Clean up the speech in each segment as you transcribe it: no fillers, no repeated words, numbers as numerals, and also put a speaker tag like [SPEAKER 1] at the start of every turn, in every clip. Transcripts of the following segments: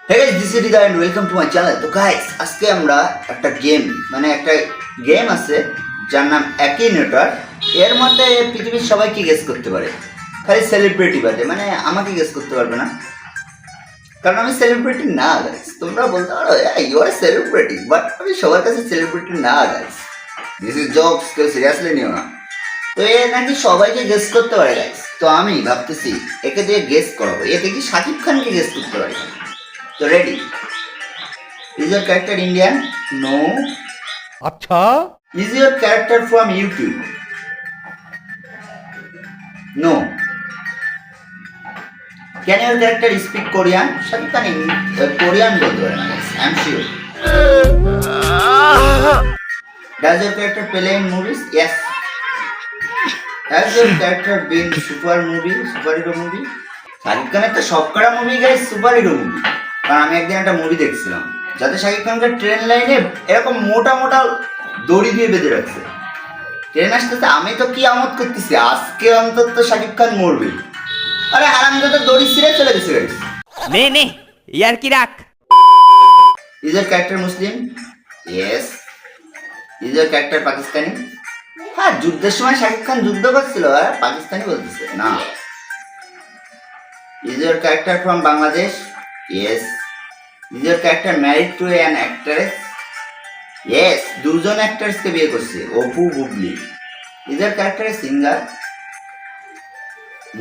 [SPEAKER 1] Hey guys, this is Rida and welcome to my channel. তো guys, আজকে আমরা একটা গেম আছে যার নাম অ্যাকিনেটর। এর মধ্যে পৃথিবীর সবাইকে গেস করতে পারে, খালি সেলিব্রিটি বাদে, মানে আমাকে গেস করতে পারবে না, কারণ আমি সেলিব্রিটি না গাইস। তোমরা বলতে পারো ইউ আর সেলিব্রিটি, বাট আমি সবার কাছে সেলিব্রিটি না গাইস। দিস ইজ জোকস, কেউ সিরিয়াসলি নিও না। তো এ নাকি সবাইকে গেস করতে পারে গাইস। তো আমি ভাবতেছি একে দিয়ে গেস করাবো, এ দেখি শাকিব খানকে গেস করতে পারে। So ready? Is your character Indian? No.
[SPEAKER 2] अच्छा
[SPEAKER 1] Is your character from YouTube? No. Can your character speak Korean? Shakib Khan Korean bolte pare na. I'm sure. Does your character play in movies? Yes. Has your character been superhero movie? Shakib খানের তো সবকটা movie guys superhero movie. কারণ আমি একদিন একটা movie দেখছিলাম যাতে শাকিব খানকে ট্রেন লাইনে এরকম মোটা মোটা দড়ি দিয়ে বেঁধে রাখছে। ট্রেন আসতেছে, আমি তো কি আমোদ করতেছি, আজকে অন্তত শাকিব খান মরবে। আরে হারামজাদা দড়ি ছিঁড়ে চলে গেছে গাইস।
[SPEAKER 2] নে ইয়ার কি রাখ।
[SPEAKER 1] Is your character Muslim? Yes. Is your character Pakistani? হ্যাঁ, যুদ্ধের সময় শাকিব খান যুদ্ধ করছিল আর পাকিস্তানি বলতেছে না। Is your character from Bangladesh? Yes. Is your character married to an actress? Yes. দুজন actors কে বিয়ে করছে, Apu Bubly. Is your character a singer?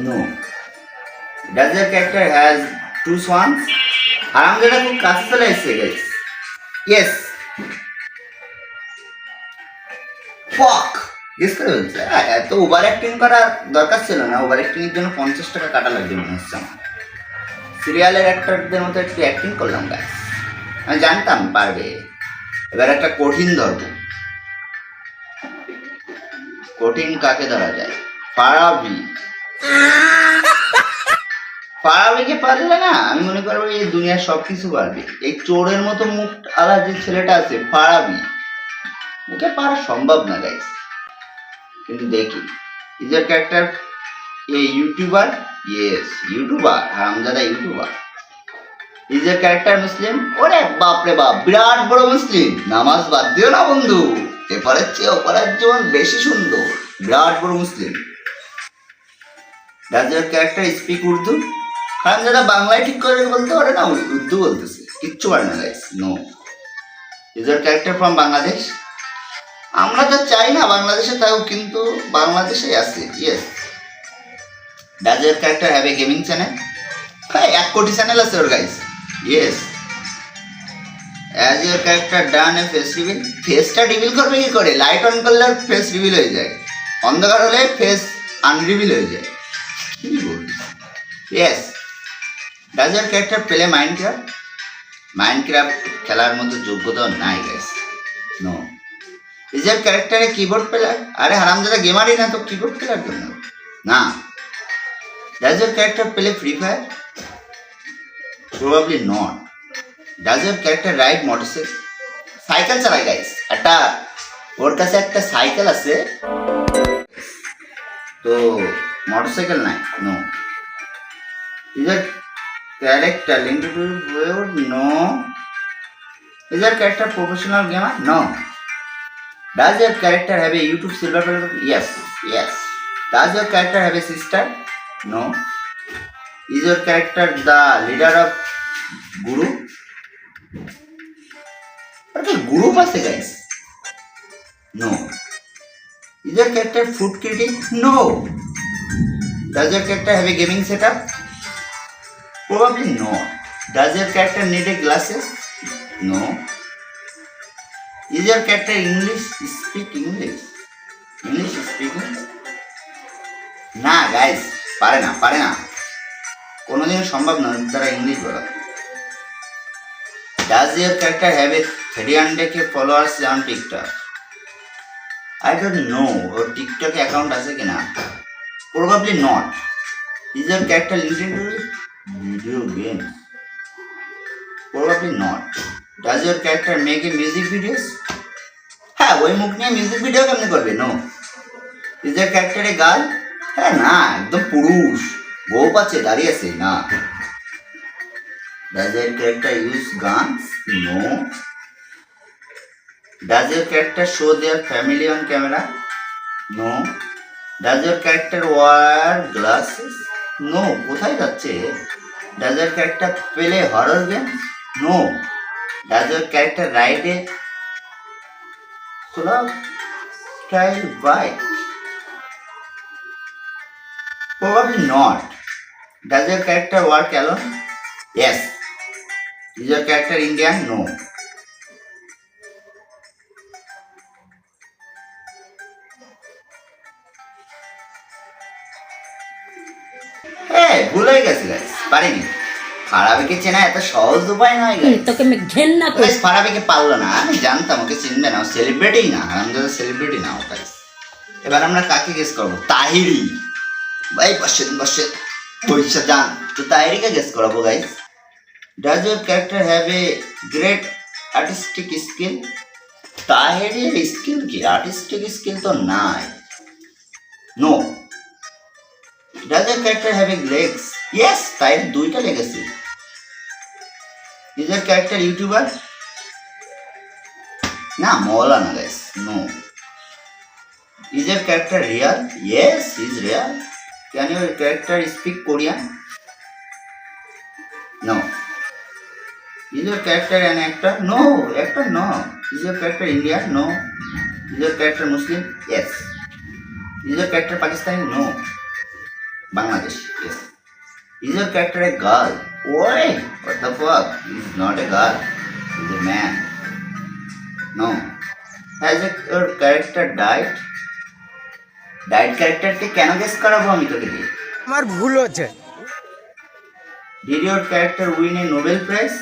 [SPEAKER 1] No. Does your character has two swans? হারামজাদা খুব কাছে চলে এসেছে guys. Yes. Fuck. গেস করে বলছে এত ওভার অ্যাক্টিং করার দরকার ছিল না। ওভার অ্যাক্টিং এর জন্য 50 টাকা কাটা লাগবে মনে হচ্ছে আমার। সিরিয়ালের অ্যাক্টরদের মতো একটু অ্যাক্টিং করলাম গাইস, আমি জানতাম পারবে। এবার একটা কঠিন ধরব। কঠিন কাকে ধরা যায়? ফারাবিকে পারলে না আমি মনে করবো এই দুনিয়ার সবকিছু পারবে। এই চোরের মতো মুখ আলা যে ছেলেটা আছে ফারাবি, ওকে পারা সম্ভব না গাইস। কিন্তু দেখি is your character A YouTuber? Yes, YouTuber, হারামজাদা ইউটিউবার। ইজ ইয়ার ক্যারেক্টার মুসলিম? ওরে বাপ রে বাপ, বিরাট বড় মুসলিম। নামাজ বাদ দিও না বন্ধু, এপারের চেয়ে ওপারের জীবন বেশি সুন্দর। বিরাট বড় মুসলিম। Does your character speak Urdu? হারামজাদা বাংলায় ঠিক করে বলতে পারে না, উর্দু বলতেছে, কিচ্ছু পারে না guys. No. Is your character from Bangladesh? আমরা তো চাই না বাংলাদেশে থাকুক, কিন্তু বাংলাদেশে আছে। Yes. Does your character have a gaming channel? হ্যাঁ, 1 কোটি চ্যানেল আছে ওর guys. Yes. Has your character done a face reveal? ফেসটা রিভিল করবে কি করে? লাইট অন করলে ফেস রিভিল হয়ে যায়, অন্ধকার হলে ফেস আনরিভিল হয়ে যায়। কি বলছিস? Yes. Does your character play Minecraft? Minecraft খেলার মতো যোগ্যতা নাই guys. No. Is your character a keyboard player? আরে হারামজাদা গেমারই না তো কিবোর্ড প্লেয়ার জন্য না। Does your character play Free Fire? Probably not. Does your character ride motorcycle? Cycle চালায় গাইস, একটা ওর কাছে একটা সাইকেল আছে, তো মোটরসাইকেল নাই। No. Is your character linked to wire? No. Is your character professional gamer? No. Does your character have a YouTube silver player? Yes, yes. Does your character have a sister? No. Is your character the leader of group? Okay, group আছে guys. No. Is your character food critic? No. Does your character have a gaming setup? Probably not. Does your character need a glasses? No. Is your character English? Speak English? English speaking? না guys, পারে না, কোনোদিন সম্ভব নয় তারা English বলা। Does your character have a 300k followers on TikTok? I don't know or TikTok account আছে কিনা। Probably not. Is your character listening to video games? Probably not. Does your character make a music videos? হ্যাঁ, ওই মুখ নিয়ে music video কেমনে করবে? No. Is your character a girl? হ্যাঁ না, একদম পুরুষ, বউ পাচ্ছে দাঁড়িয়ে আছে না। Does your character use guns? No. Does your character show their family on camera? No. Does your character wear glasses? No. কোথায় যাচ্ছে? Does your character play horror games? No. Does your character ride a slow style bike? Probably not. Does your character work alone? Yes. Is your character Indian? No. ভুল হয়ে গেছে guys, পারিনি। ফারাবিকে চেনা এত সহজ উপায় নয় গাইস।
[SPEAKER 3] তোকে আমি ঘেন্না করি।
[SPEAKER 1] গাইস ফারাবিকে পারলো না, আমি জানতাম ওকে চিনবে না, সেলিব্রিটি না, হারামজাদা সেলিব্রিটি না ও গাইস। এবার আমরা কাকে গেস করবো? তাহিরি। ভাই বসেন বসেন, পয়সা যান তো তাহিরিকে গেস করাবো guys. Does your character have a great artistic skill? তাহিরির স্কিল কি? আর্টিস্টিক স্কিল তো নাই। No. Does your character have a legs? Yes, তাহিরির দুইটা লেগ আছে। Is your character YouTuber? না, মৌলানা guys. No. Is your character real? Yes, he's real. Can your character speak Korean? No. Is your character an actor? No, actor no. Is your character Indian? No. Is your character Muslim? Yes. Is your character Pakistani? No. Bangladesh? Yes. Is your character a girl? Why? What the fuck? He's not a girl. He's a man. No. Has your character died? Died character কে কেন guess করাবো আমি তোকে দিয়ে?
[SPEAKER 2] আমার ভুল হচ্ছে।
[SPEAKER 1] Did your character win a Nobel Prize?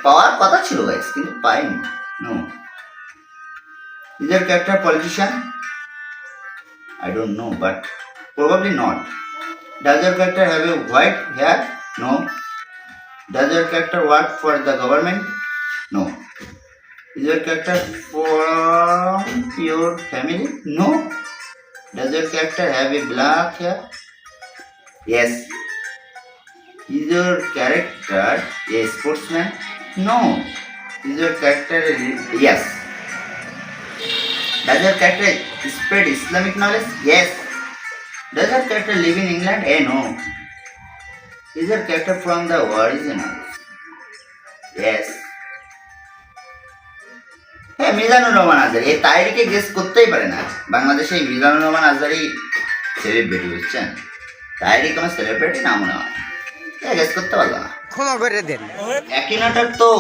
[SPEAKER 1] পাওয়ার কথা ছিল গাইস, কিন্তু পাইনি। No. Is your character politician? I don't know, but probably not. Does your character have a white hair? No. Does your character work for the government? No. Is your character from your family? No. Does your character have a black hair? Yes. Is your character a sportsman? No. Is your character yes. Does your character spread Islamic knowledge? Yes. Does your character live in England? No. Is your character from the original? Yes. হ্যাঁ, মিজানুর রহমান আজহারি। এই তাহিরিকে guess করতেই পারে না। বাংলাদেশে এই Mizanur Rahman Azhari celebrity, বুঝছেন? তাহিরি কোনো celebrity না মনে হয়, গেস করতে পারলো না।
[SPEAKER 2] ক্ষমা করে দেন।
[SPEAKER 1] একই নাটক তো,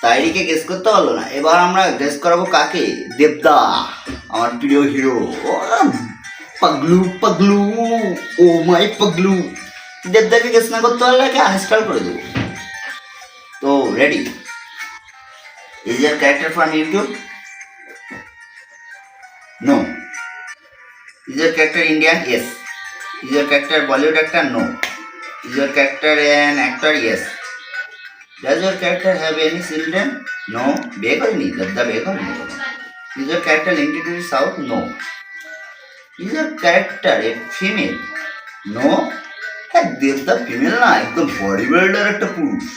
[SPEAKER 1] তাহিরিকে গেস করতে পারলো না। এবার আমরা গেস করাবো কাকে? দেবদা, আমার প্রিয় হিরো। পাগলু পাগলু, ও মাই পাগলু। দেবদাকে গেস না করতে পারলে আনইনস্টল করে দেবো। তো ready? Is your character from YouTube? No. Is your character Indian? Yes. Is your character Bollywood actor? No. Is your character an actor? Yes. Does your character have any children? No. বিয়ে করেনি, দাদা বিয়ে করেনি। Is your character linked to the south? No. Is your character a female? No. হ্যাঁ, দেবদা female না, একদম body builder একটা পুরুষ।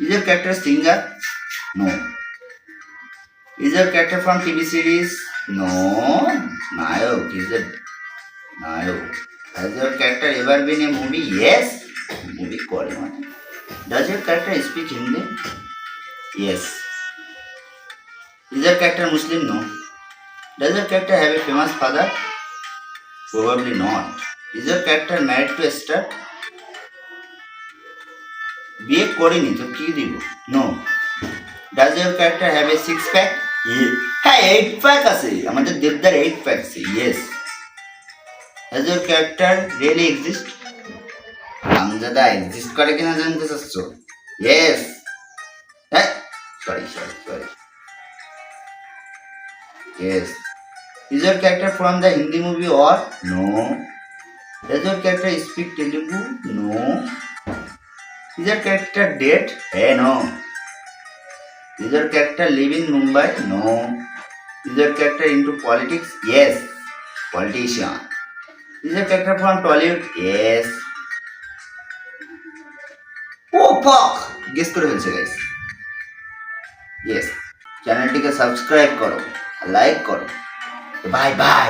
[SPEAKER 1] Is your character singer? No. Is your character from TV series? No. Nayok. Is it Nayok? Has your character ever been a movie? Yes. Movie called one. Does your character speak Hindi? Yes. Is your character Muslim? No. Does your character have a famous father? Probably not. Is your character married to a star? বিয়ে করেনি তো কি দিব? No. Does your character have a six pack? হ্যাঁ, 8 pack আছে, আমাদের দেবদার 8 pack আছে। Yes. Does your character really exist? আমজাদা এক্সিস্ট করে কিনা জানতে চাচ্ছ? Yes. হ্যাঁ, sorry. Yes. Is your character from the Hindi movie or? No. Does your character speak Telugu? No. Is your character dead? No. Is your character live in Mumbai? No. Is your character into politics? Yes. Politician. Is your character from Tollywood? Yes. ফক guess করে ফেলছে guys. Yes, চ্যানেলটিকে subscribe করো, like করো। Bye bye.